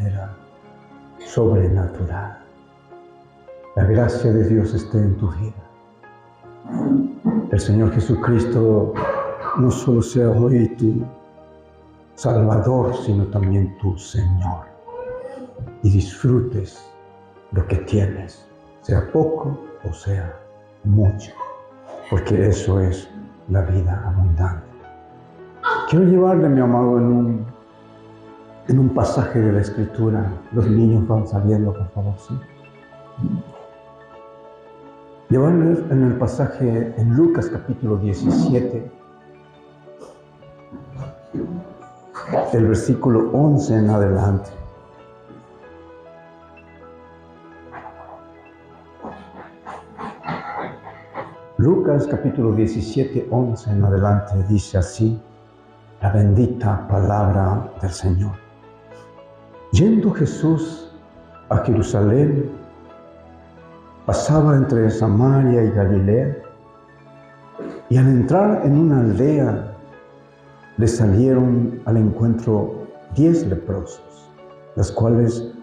manera sobrenatural. La gracia de Dios esté en tu vida. El Señor Jesucristo no solo sea hoy tu Salvador, sino también tu Señor. Y disfrutes lo que tienes, sea poco o sea mucho, porque eso es la vida abundante. Quiero llevarle, mi amado, en un pasaje de la Escritura. Los niños van saliendo, por favor, ¿sí? Llevarles en el pasaje en Lucas capítulo 17, del versículo 11 en adelante. Lucas capítulo 17, 11 en adelante dice así la bendita palabra del Señor. Yendo Jesús a Jerusalén, pasaba entre Samaria y Galilea, y al entrar en una aldea, le salieron al encuentro 10 leprosos, los cuales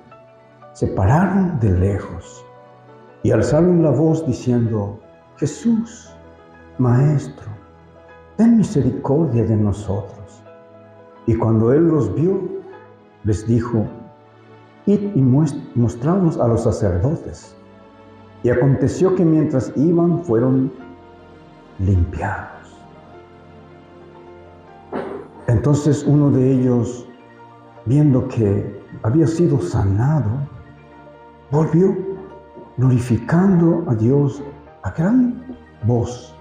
se pararon de lejos y alzaron la voz diciendo: Jesús, Maestro, ten misericordia de nosotros. Y cuando él los vio, les dijo: id y mostraos a los sacerdotes. Y aconteció que mientras iban, fueron limpiados. Entonces uno de ellos, viendo que había sido sanado, volvió glorificando a Dios a gran voz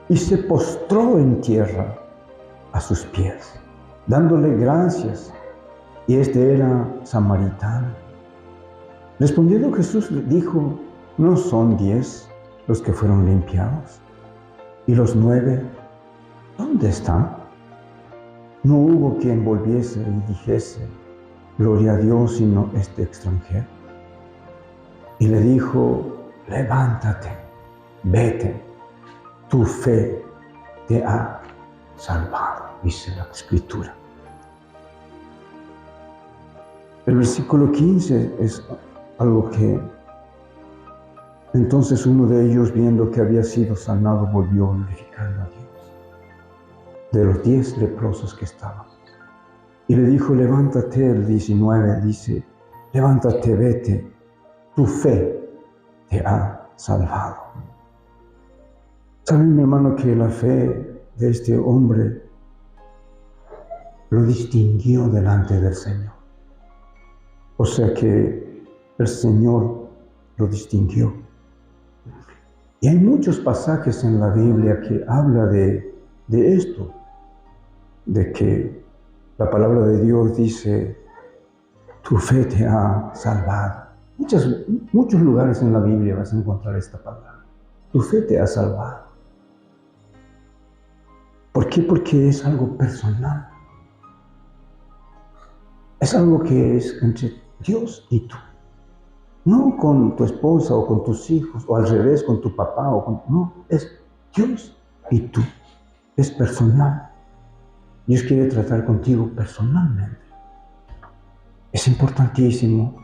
y se postró en tierra a sus pies, dándole gracias. Y este era samaritano. Respondiendo Jesús le dijo: ¿no son 10 los que fueron limpiados? ¿Y los 9 dónde están? No hubo quien volviese y dijese: gloria a Dios, sino este extranjero. Y le dijo: levántate, vete, tu fe te ha salvado, dice la Escritura. El versículo 15 es algo que entonces uno de ellos, viendo que había sido sanado, volvió glorificando a Dios, de los 10 leprosos que estaban. Y le dijo: levántate. El 19 dice: levántate, vete, tu fe te ha salvado. ¿Saben, mi hermano, que la fe de este hombre lo distinguió delante del Señor? O sea que el Señor lo distinguió. Y hay muchos pasajes en la Biblia que habla de esto, de que la palabra de Dios dice: tu fe te ha salvado. Muchos lugares en la Biblia vas a encontrar esta palabra: tu fe te ha salvado. ¿Por qué? Porque es algo personal. Es algo que es entre Dios y tú. No con tu esposa o con tus hijos, o al revés, con tu papá no, es Dios y tú. Es personal. Dios quiere tratar contigo personalmente. Es importantísimo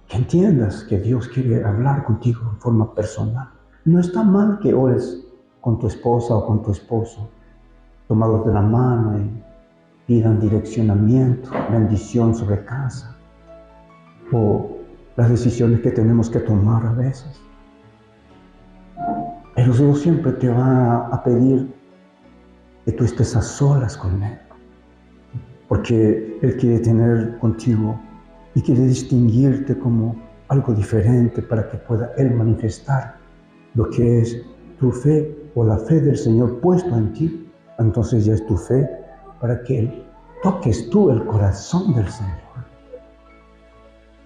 que entiendas que Dios quiere hablar contigo en forma personal. No está mal que ores con tu esposa o con tu esposo, tomados de la mano, y pidan direccionamiento, bendición sobre casa, o las decisiones que tenemos que tomar a veces. Pero Dios siempre te va a pedir que tú estés a solas con Él, porque Él quiere tener contigo y quiere distinguirte como algo diferente para que pueda Él manifestar lo que es tu fe o la fe del Señor puesto en ti. Entonces ya es tu fe para que Él toques tú el corazón del Señor.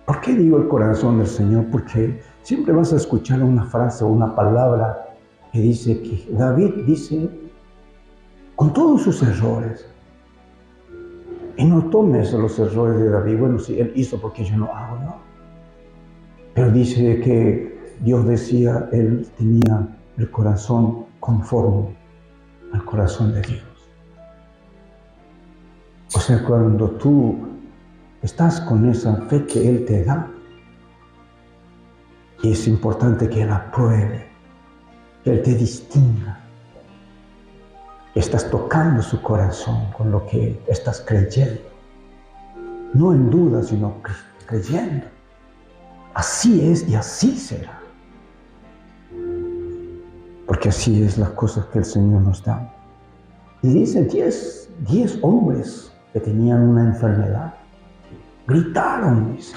¿Por qué digo el corazón del Señor? Porque siempre vas a escuchar una frase o una palabra que dice que David dice, con todos sus errores, y no tomes los errores de David: bueno, si él hizo, porque yo no hago, no. Pero dice que Dios decía, él tenía el corazón conforme al corazón de Dios. O sea, cuando tú estás con esa fe que Él te da. Y es importante que Él apruebe, que Él te distinga. Estás tocando su corazón con lo que estás creyendo. No en duda, sino creyendo. Así es y así será. Porque así es las cosas que el Señor nos da. Y dice 10 hombres que tenían una enfermedad. Gritaron, dice.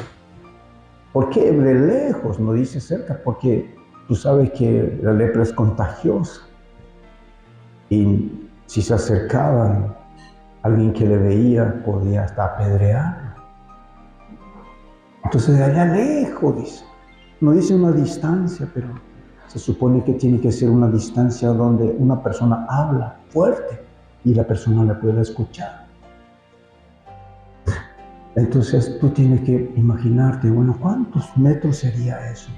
¿Por qué de lejos? No dice cerca, porque tú sabes que la lepra es contagiosa. Y si se acercaban, alguien que le veía podía hasta apedrearlo. Entonces de allá lejos, dice. No dice una distancia, pero se supone que tiene que ser una distancia donde una persona habla fuerte y la persona la pueda escuchar. Entonces tú tienes que imaginarte, bueno, ¿cuántos metros sería eso?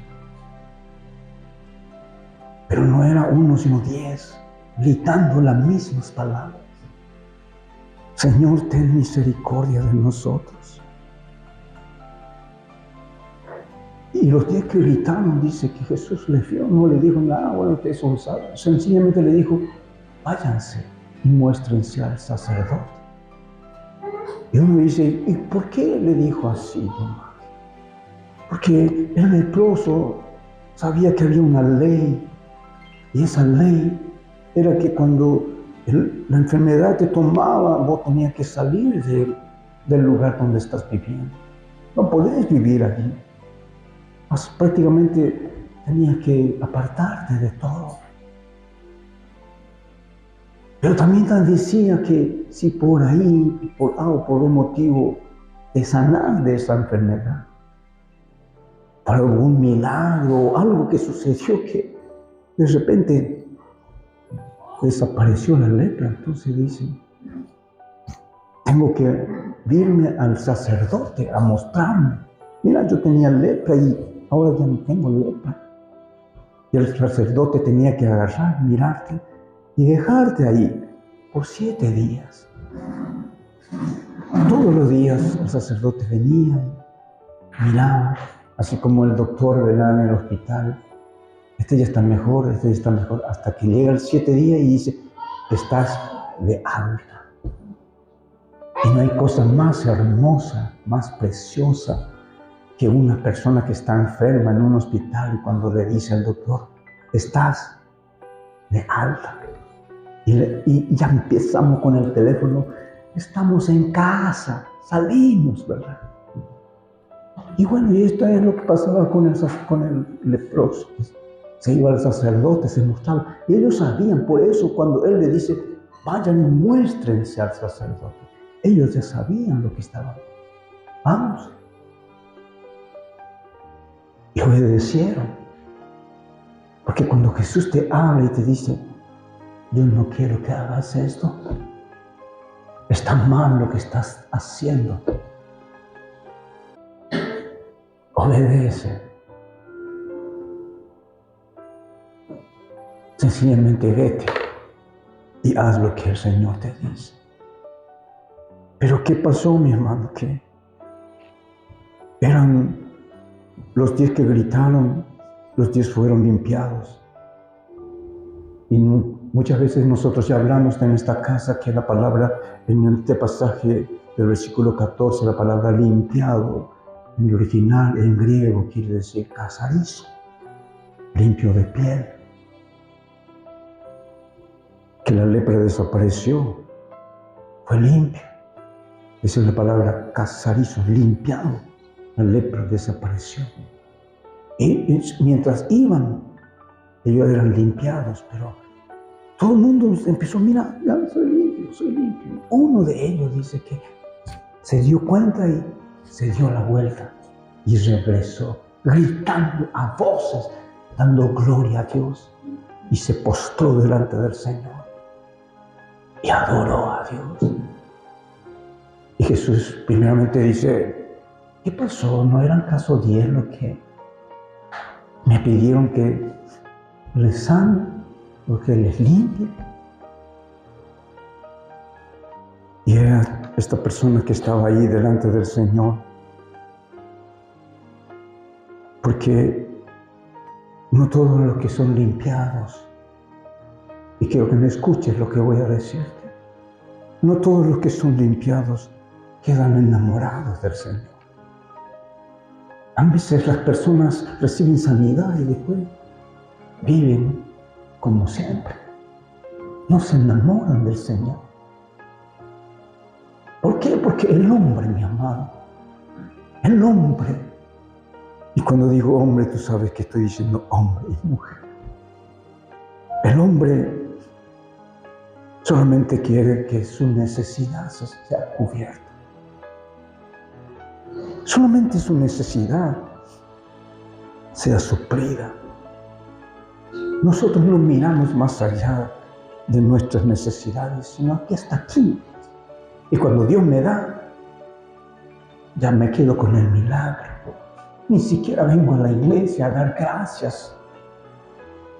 Pero no era 1, sino 10, gritando las mismas palabras. Señor, ten misericordia de nosotros. Y los 10 que gritaron, dice que Jesús les vio, no le dijo nada, bueno, ustedes son salvos. Sencillamente le dijo, váyanse y muéstrense al sacerdote. Y uno dice, ¿y por qué le dijo así, Tomás? Porque el leproso sabía que había una ley, y esa ley era que cuando la enfermedad te tomaba, vos tenías que salir del lugar donde estás viviendo. No podés vivir allí. Prácticamente tenías que apartarte de todo. Pero también decía que si por ahí, por A o por un motivo, te sanás de esa enfermedad, por algún milagro, algo que sucedió que de repente desapareció la lepra, entonces dice, tengo que irme al sacerdote a mostrarme. Mira, yo tenía lepra y ahora ya no tengo lepra. Y el sacerdote tenía que agarrar, mirarte y dejarte ahí por 7 días. Todos los días el sacerdote venía y miraba, así como el doctor velaba en el hospital. Este ya está mejor, este ya está mejor, hasta que llega el 7 días y dice, estás de alta. Y no hay cosa más hermosa, más preciosa que una persona que está enferma en un hospital y cuando le dice al doctor, estás de alta. Y ya empezamos con el teléfono, estamos en casa, salimos, ¿verdad? Y bueno, y esto es lo que pasaba con el leproso. Se iba al sacerdote, se mostraba. Y ellos sabían, por eso cuando él le dice, vayan y muéstrense al sacerdote. Ellos ya sabían lo que estaban. Vamos. Y obedecieron. Porque cuando Jesús te habla y te dice, yo no quiero que hagas esto, está mal lo que estás haciendo. Obedece. Sencillamente vete y haz lo que el Señor te dice. Pero ¿qué pasó, mi hermano? Que eran los 10 que gritaron, los 10 fueron limpiados. Y muchas veces nosotros ya hablamos en esta casa que la palabra, en este pasaje del versículo 14, la palabra limpiado, en el original, en griego, quiere decir casarizo, limpio de piel. Que la lepra desapareció, fue limpia. Esa es la palabra casarizo, limpiado. La lepra desapareció. Y mientras iban, ellos eran limpiados, pero todo el mundo empezó, mira, ya soy limpio, soy limpio. Uno de ellos dice que se dio cuenta y se dio la vuelta y regresó, gritando a voces, dando gloria a Dios, y se postró delante del Señor y adoró a Dios. Y Jesús primeramente dice, ¿qué pasó? ¿No eran caso 10 lo que me pidieron que les sane o que les limpie? Y era esta persona que estaba ahí delante del Señor. Porque no todos los que son limpiados, y quiero que me escuches lo que voy a decirte, no todos los que son limpiados quedan enamorados del Señor. A veces las personas reciben sanidad y después viven como siempre. No se enamoran del Señor. ¿Por qué? Porque el hombre, mi amado, el hombre, y cuando digo hombre, tú sabes que estoy diciendo hombre y mujer. El hombre solamente quiere que su necesidad sea cubierta. Solamente su necesidad sea suplida. Nosotros no miramos más allá de nuestras necesidades, sino que hasta aquí. Y cuando Dios me da, ya me quedo con el milagro. Ni siquiera vengo a la iglesia a dar gracias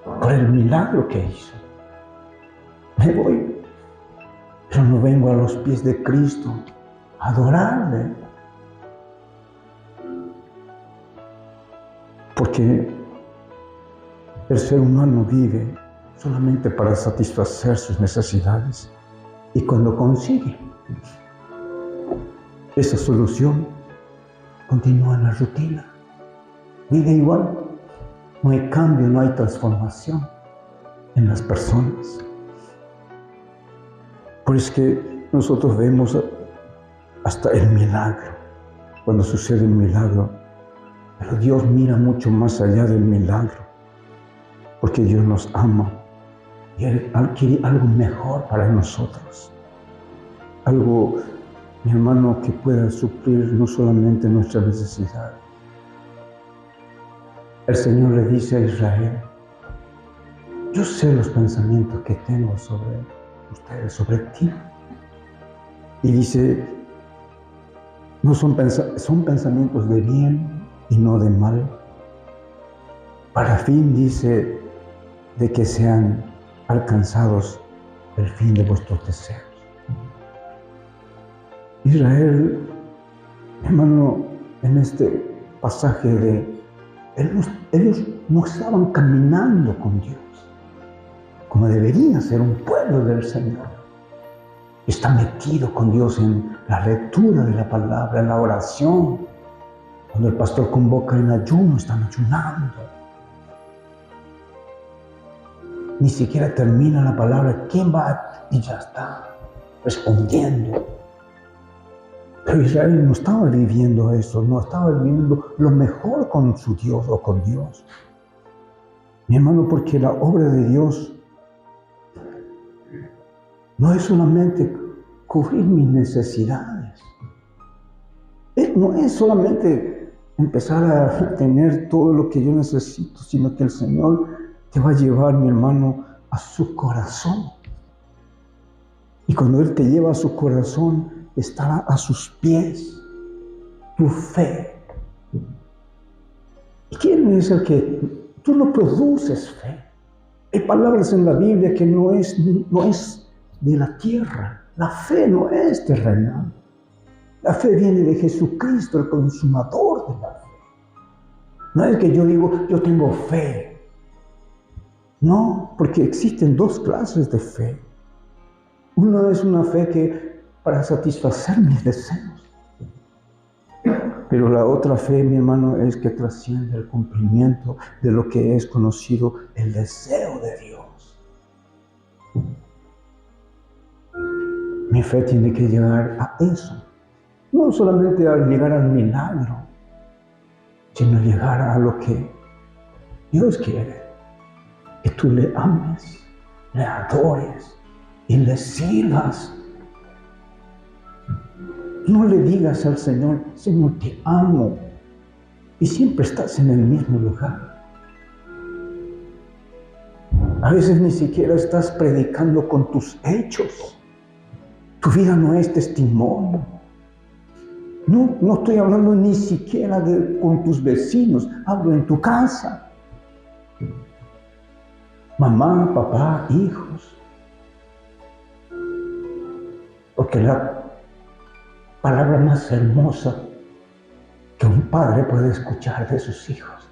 por el milagro que hizo. Me voy, pero no vengo a los pies de Cristo a adorarle. Porque el ser humano vive solamente para satisfacer sus necesidades. Y cuando consigue esa solución, continúa en la rutina. Vive igual. No hay cambio, no hay transformación en las personas. Por eso es que nosotros vemos hasta el milagro, cuando sucede el milagro. Pero Dios mira mucho más allá del milagro, porque Dios nos ama y Él quiere algo mejor para nosotros. Algo, mi hermano, que pueda suplir no solamente nuestra necesidad. El Señor le dice a Israel: yo sé los pensamientos que tengo sobre ustedes, sobre ti. Y dice, no son pensamientos de bien y no de mal, para fin, dice, de que sean alcanzados el fin de vuestros deseos. Israel, hermano, en este pasaje ellos no estaban caminando con Dios como debería ser un pueblo del Señor. Está metido con Dios en la lectura de la palabra, en la oración. Cuando el pastor convoca en ayuno, están ayunando. Ni siquiera termina la palabra, ¿quién va? Y ya está respondiendo. Pero Israel no estaba viviendo eso, no estaba viviendo lo mejor con su Dios o con Dios. Mi hermano, porque la obra de Dios no es solamente cubrir mis necesidades. No es solamente empezar a tener todo lo que yo necesito, sino que el Señor te va a llevar, mi hermano, a su corazón. Y cuando Él te lleva a su corazón, estará a sus pies tu fe. ¿Y quién es el que tú no produces fe? Hay palabras en la Biblia que no es de la tierra. La fe no es terrenal. La fe viene de Jesucristo, el consumador de la fe. No es que yo digo, yo tengo fe. No, porque existen dos clases de fe. Una es una fe que para satisfacer mis deseos. Pero la otra fe, mi hermano, es que trasciende el cumplimiento de lo que es conocido el deseo de Dios. Mi fe tiene que llegar a eso. No solamente a llegar al milagro, sino llegar a lo que Dios quiere. Que tú le ames, le adores y le sirvas. No le digas al Señor, Señor, te amo, y siempre estás en el mismo lugar. A veces ni siquiera estás predicando con tus hechos. Tu vida no es testimonio. No estoy hablando ni siquiera con tus vecinos, hablo en tu casa. Mamá, papá, hijos. Porque la palabra más hermosa que un padre puede escuchar de sus hijos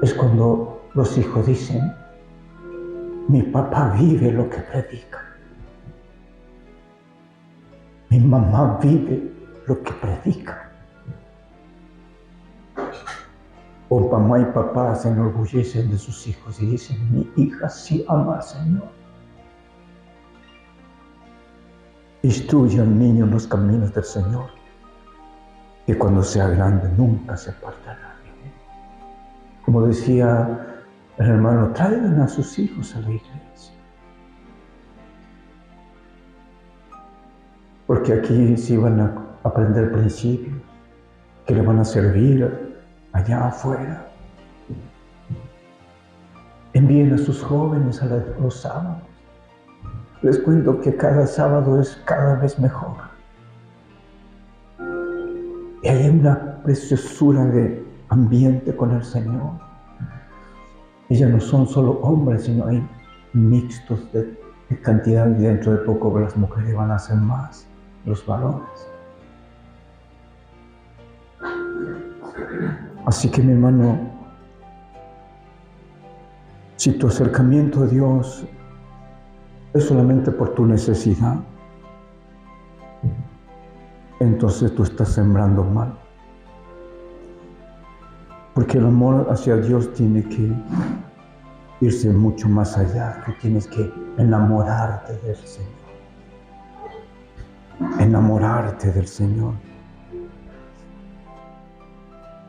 es cuando los hijos dicen: mi papá vive lo que predica. Mi mamá vive lo que predica. O mamá y papá se enorgullecen de sus hijos y dicen: mi hija sí ama al Señor. Instruye al niño en los caminos del Señor, que cuando sea grande nunca se apartará de él. Como decía el hermano, traigan a sus hijos a la iglesia. Porque aquí sí van a aprender principios que le van a servir allá afuera. Envíen a sus jóvenes a los sábados. Les cuento que cada sábado es cada vez mejor. Y hay una preciosura de ambiente con el Señor. Ellos no son solo hombres, sino hay mixtos de cantidad, y dentro de poco las mujeres van a ser más, los varones. Así que, mi hermano, si tu acercamiento a Dios es solamente por tu necesidad, entonces tú estás sembrando mal. Porque el amor hacia Dios tiene que irse mucho más allá. Tú tienes que enamorarte del Señor. Enamorarte del Señor.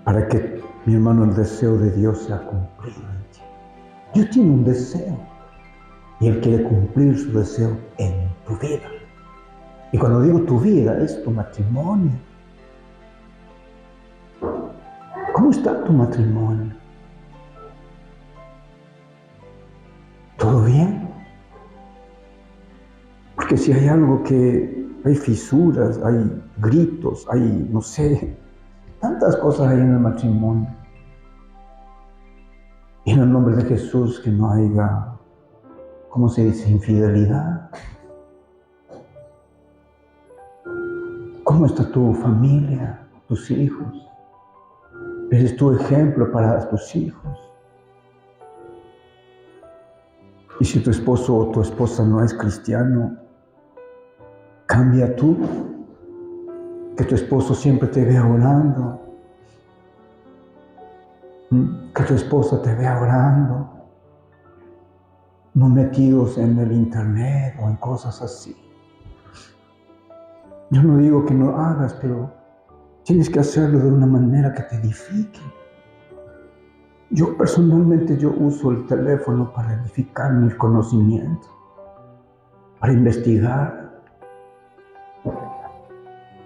Para que, mi hermano, el deseo de Dios sea cumplido en ti. Dios tiene un deseo y Él quiere cumplir su deseo en tu vida. Y cuando digo tu vida, es tu matrimonio. ¿Cómo está tu matrimonio? ¿Todo bien? Porque si hay algo que hay fisuras, hay gritos, hay, no sé, tantas cosas hay en el matrimonio. Y en el nombre de Jesús que no haya, ¿cómo se dice?, infidelidad. ¿Cómo está tu familia, tus hijos? ¿Eres tu ejemplo para tus hijos? Y si tu esposo o tu esposa no es cristiano, cambia tú. Que tu esposo siempre te vea orando. Que tu esposa te vea orando. No metidos en el internet o en cosas así. Yo no digo que no hagas, pero tienes que hacerlo de una manera que te edifique. Yo personalmente uso el teléfono para edificar mi conocimiento, para investigar,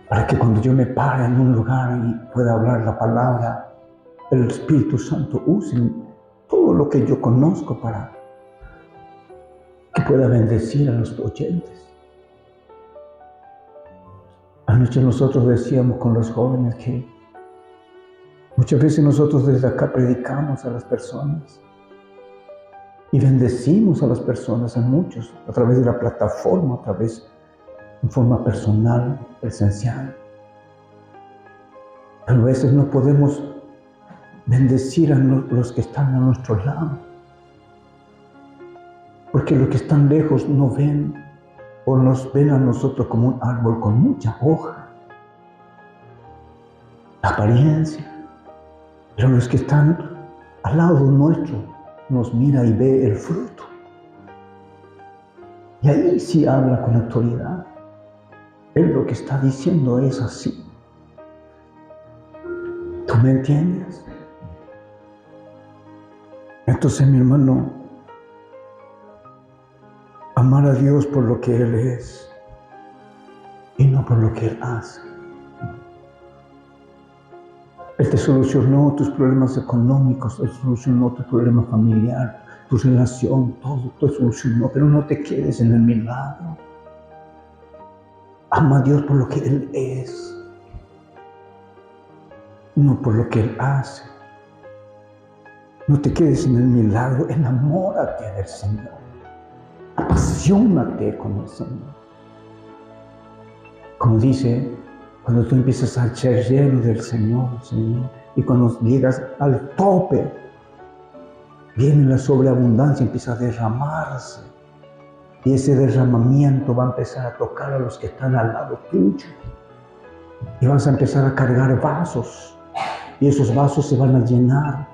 para que cuando yo me pare en un lugar y pueda hablar la palabra, el Espíritu Santo use todo lo que yo conozco para que pueda bendecir a los oyentes. Anoche nosotros decíamos con los jóvenes que muchas veces nosotros desde acá predicamos a las personas y bendecimos a las personas, a muchos, a través de la plataforma, a través en forma personal, presencial. Pero a veces no podemos bendecir a los que están a nuestro lado, porque los que están lejos no ven o nos ven a nosotros como un árbol con mucha hoja, la apariencia. Pero los que están al lado nuestro nos mira y ve el fruto. Y ahí sí habla con autoridad. Él lo que está diciendo es así. ¿Tú me entiendes? Entonces, mi hermano, amar a Dios por lo que Él es y no por lo que Él hace. Él te solucionó tus problemas económicos, Él solucionó tu problema familiar, tu relación, todo te solucionó, pero no te quedes en el milagro. Ama a Dios por lo que Él es, no por lo que Él hace. No te quedes en el milagro, enamórate del Señor. Apasionate con el Señor. Como dice, cuando tú empiezas a ser lleno del Señor, y cuando llegas al tope, viene la sobreabundancia, empieza a derramarse. Y ese derramamiento va a empezar a tocar a los que están al lado tuyo. Y vas a empezar a cargar vasos. Y esos vasos se van a llenar.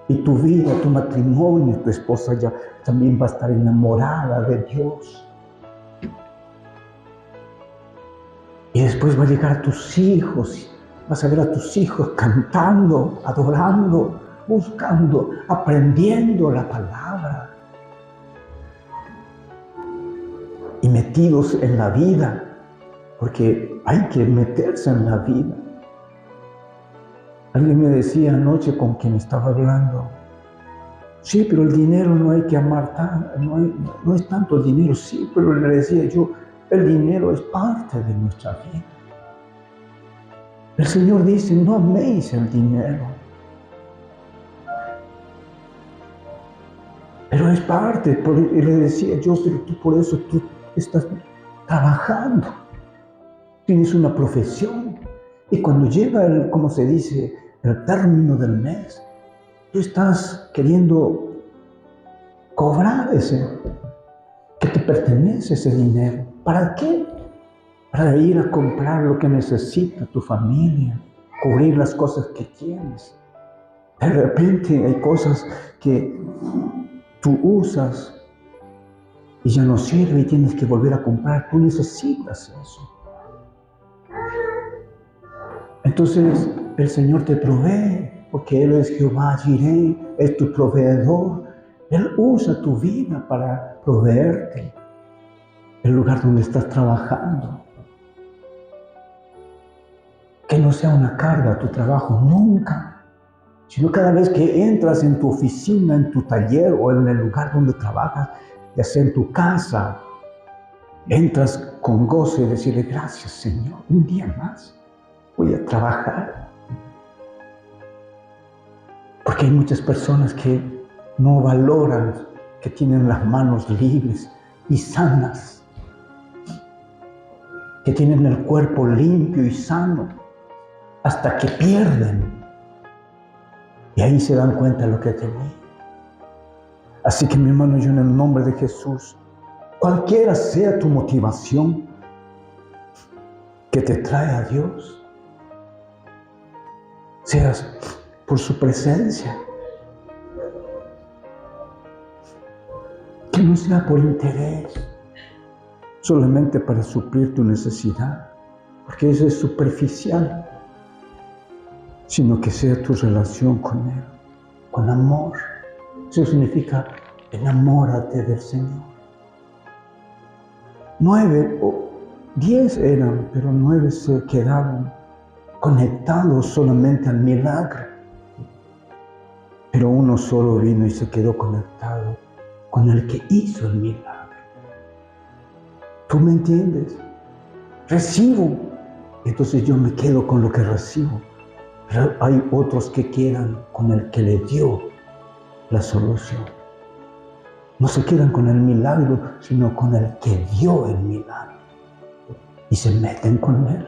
Y tu vida, tu matrimonio, tu esposa ya también va a estar enamorada de Dios. Y después va a llegar a tus hijos. Vas a ver a tus hijos cantando, adorando, buscando, aprendiendo la palabra. Y metidos en la vida, porque hay que meterse en la vida. Alguien me decía anoche con quien estaba hablando, sí, pero el dinero no hay que amar tanto, no es tanto el dinero, sí, pero le decía yo, el dinero es parte de nuestra vida. El Señor dice, no améis el dinero. Pero es parte, y le decía yo, pero tú por eso tú estás trabajando, tienes una profesión, y cuando llega como se dice, el término del mes, tú estás queriendo cobrar que te pertenece ese dinero. ¿Para qué? Para ir a comprar lo que necesita tu familia, cubrir las cosas que tienes. De repente hay cosas que tú usas y ya no sirve y tienes que volver a comprar. Tú necesitas eso. Entonces el Señor te provee, porque Él es Jehová Jireh, es tu proveedor. Él usa tu vida para proveerte el lugar donde estás trabajando. Que no sea una carga tu trabajo, nunca. Sino cada vez que entras en tu oficina, en tu taller o en el lugar donde trabajas, ya sea en tu casa, entras con gozo y decirle, gracias Señor, un día más voy a trabajar. Porque hay muchas personas que no valoran que tienen las manos libres y sanas, que tienen el cuerpo limpio y sano, hasta que pierden. Y ahí se dan cuenta de lo que tenían. Así que mi hermano, yo en el nombre de Jesús, cualquiera sea tu motivación que te trae a Dios, seas por su presencia, que no sea por interés, solamente para suplir tu necesidad, porque eso es superficial, sino que sea tu relación con Él, con amor. Eso significa, enamórate del Señor. 9 o 10 eran, pero 9 se quedaron conectados solamente al milagro. Pero uno solo vino y se quedó conectado con el que hizo el milagro. ¿Tú me entiendes? Recibo, entonces yo me quedo con lo que recibo. Pero hay otros que quedan con el que le dio la solución. No se quedan con el milagro, sino con el que dio el milagro. Y se meten con Él.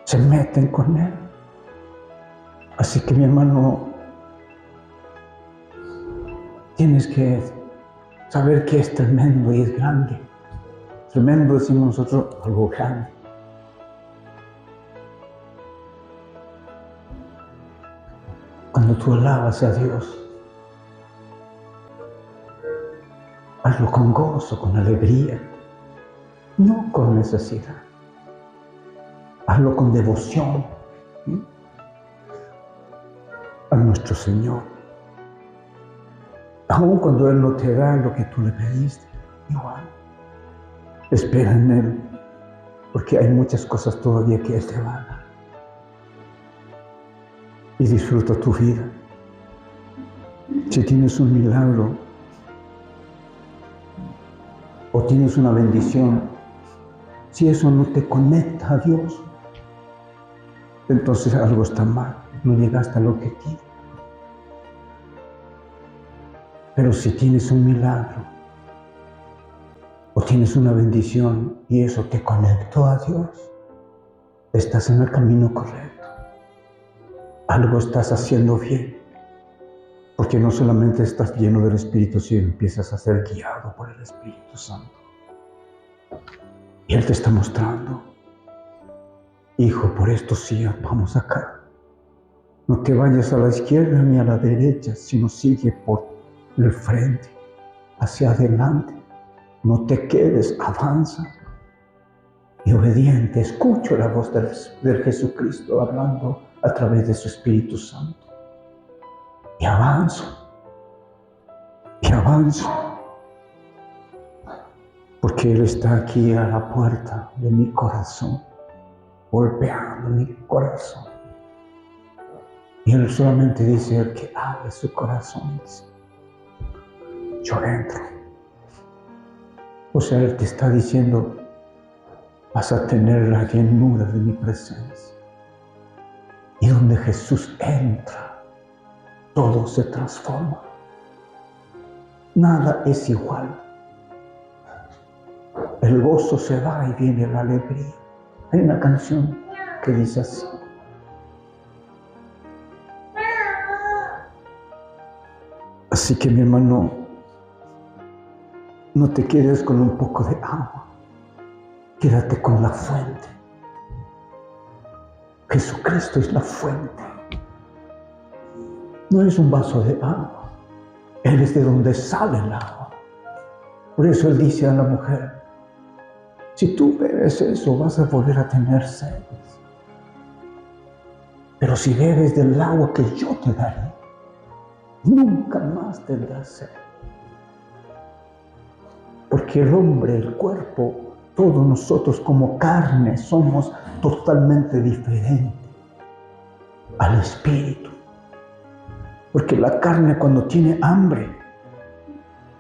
Se meten con Él. Así que mi hermano, tienes que saber que es tremendo y es grande. Tremendo decimos nosotros, algo grande. Cuando tú alabas a Dios, hazlo con gozo, con alegría, no con necesidad. Hazlo con devoción a nuestro Señor. Aun cuando Él no te da lo que tú le pediste, igual. Espera en Él, porque hay muchas cosas todavía que Él te va a dar. Y disfruta tu vida. Si tienes un milagro o tienes una bendición, si eso no te conecta a Dios, entonces algo está mal, no llegaste al objetivo. Pero si tienes un milagro o tienes tienes una bendición y eso te conectó a Dios, estás en el camino correcto. Algo estás haciendo bien, porque no solamente estás lleno del Espíritu, sino empiezas a ser guiado por el Espíritu Santo. Y Él te está mostrando, hijo, por esto sí, vamos acá. No te vayas a la izquierda ni a la derecha, sino sigue por el frente, hacia adelante. No te quedes, avanza. Y obediente, escucho la voz del Jesucristo hablando a través de su Espíritu Santo. Y avanzo. Y avanzo. Porque Él está aquí a la puerta de mi corazón, golpeando mi corazón. Y Él solamente dice, el que abre su corazón, dice, yo entro. O sea, Él te está diciendo, vas a tener la llenura de mi presencia. Y donde Jesús entra, todo se transforma. Nada es igual. El gozo se va y viene la alegría. Hay una canción que dice así. Así que mi hermano, no te quedes con un poco de agua. Quédate con la fuente. Jesucristo es la fuente. No es un vaso de agua. Él es de donde sale el agua. Por eso Él dice a la mujer, si tú bebes eso, vas a volver a tener sed. Pero si bebes del agua que yo te daré, nunca más tendrás sed. Porque el hombre, el cuerpo, todos nosotros como carne somos totalmente diferentes al espíritu. Porque la carne cuando tiene hambre,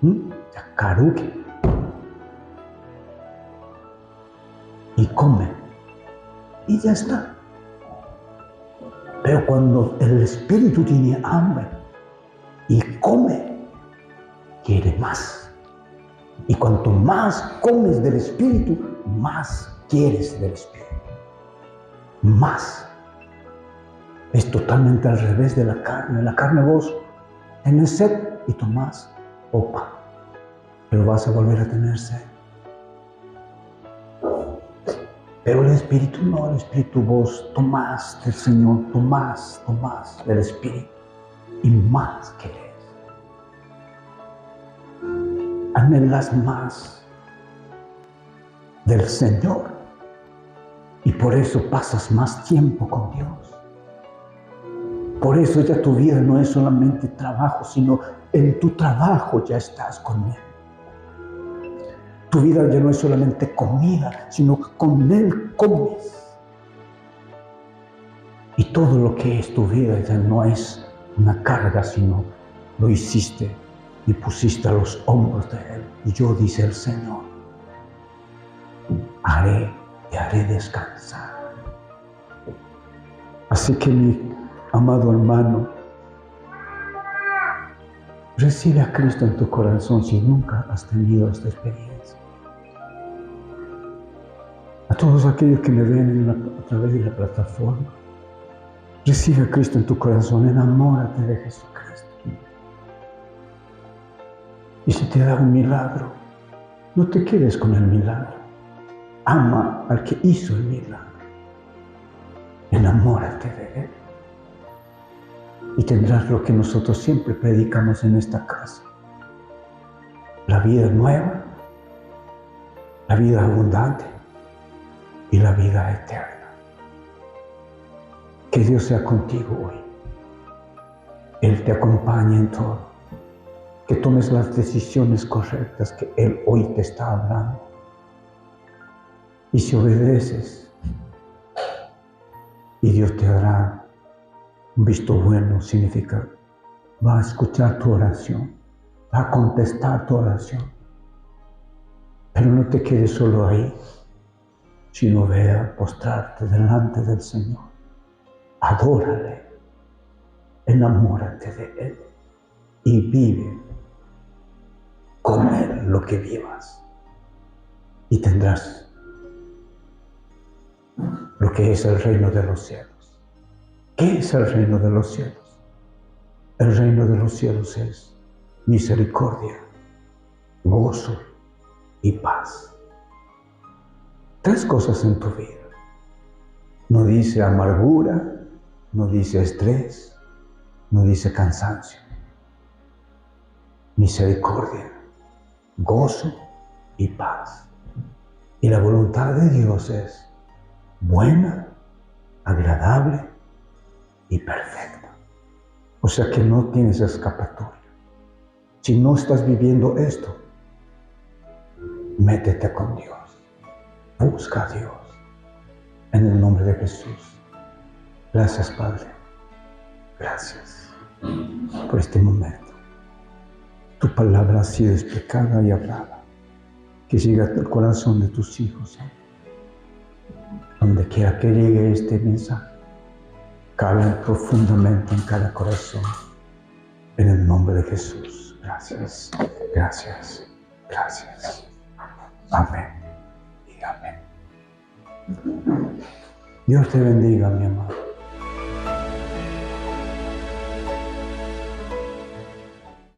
se acaruque y come y ya está. Pero cuando el espíritu tiene hambre y come, quiere más. Y cuanto más comes del Espíritu, más quieres del Espíritu. Más. Es totalmente al revés de la carne. La carne vos tenés sed y tomás, opa, pero vas a volver a tener sed. Pero el Espíritu no, el Espíritu vos tomás del Señor, tomás del Espíritu y más querés. Anhelas más del Señor y por eso pasas más tiempo con Dios. Por eso ya tu vida no es solamente trabajo, sino en tu trabajo ya estás con Él. Tu vida ya no es solamente comida, sino con Él comes. Y todo lo que es tu vida ya no es una carga, sino lo hiciste y pusiste a los hombros de Él. Y yo, dice el Señor, te haré descansar. Así que mi amado hermano, recibe a Cristo en tu corazón si nunca has tenido esta experiencia. A todos aquellos que me ven a través de la plataforma, recibe a Cristo en tu corazón, enamórate de Jesucristo. Y si te da un milagro, no te quedes con el milagro. Ama al que hizo el milagro. Enamórate de Él. Y tendrás lo que nosotros siempre predicamos en esta casa. La vida nueva, la vida abundante y la vida eterna. Que Dios sea contigo hoy. Él te acompaña en todo. Que tomes las decisiones correctas que Él hoy te está hablando. Y si obedeces, y Dios te dará un visto bueno, significa, va a escuchar tu oración, va a contestar tu oración. Pero no te quedes solo ahí, sino ve a postrarte delante del Señor. Adórale, enamórate de Él y vive con Él lo que vivas. y tendrás lo que es el reino de los cielos. ¿Qué es el reino de los cielos? El reino de los cielos es misericordia, gozo y paz. 3 cosas en tu vida. No dice amargura, no dice estrés, no dice cansancio. Misericordia, gozo y paz. Y la voluntad de Dios es buena, agradable y perfecta. O sea que no tienes escapatoria. Si no estás viviendo esto, métete con Dios. Busca a Dios. En el nombre de Jesús. Gracias, Padre. Gracias por este momento. Tu palabra ha sido explicada y hablada. Que llegue al corazón de tus hijos. Donde quiera que llegue este mensaje, cale profundamente en cada corazón. En el nombre de Jesús. Gracias, gracias, gracias. Amén y amén. Dios te bendiga, mi amado.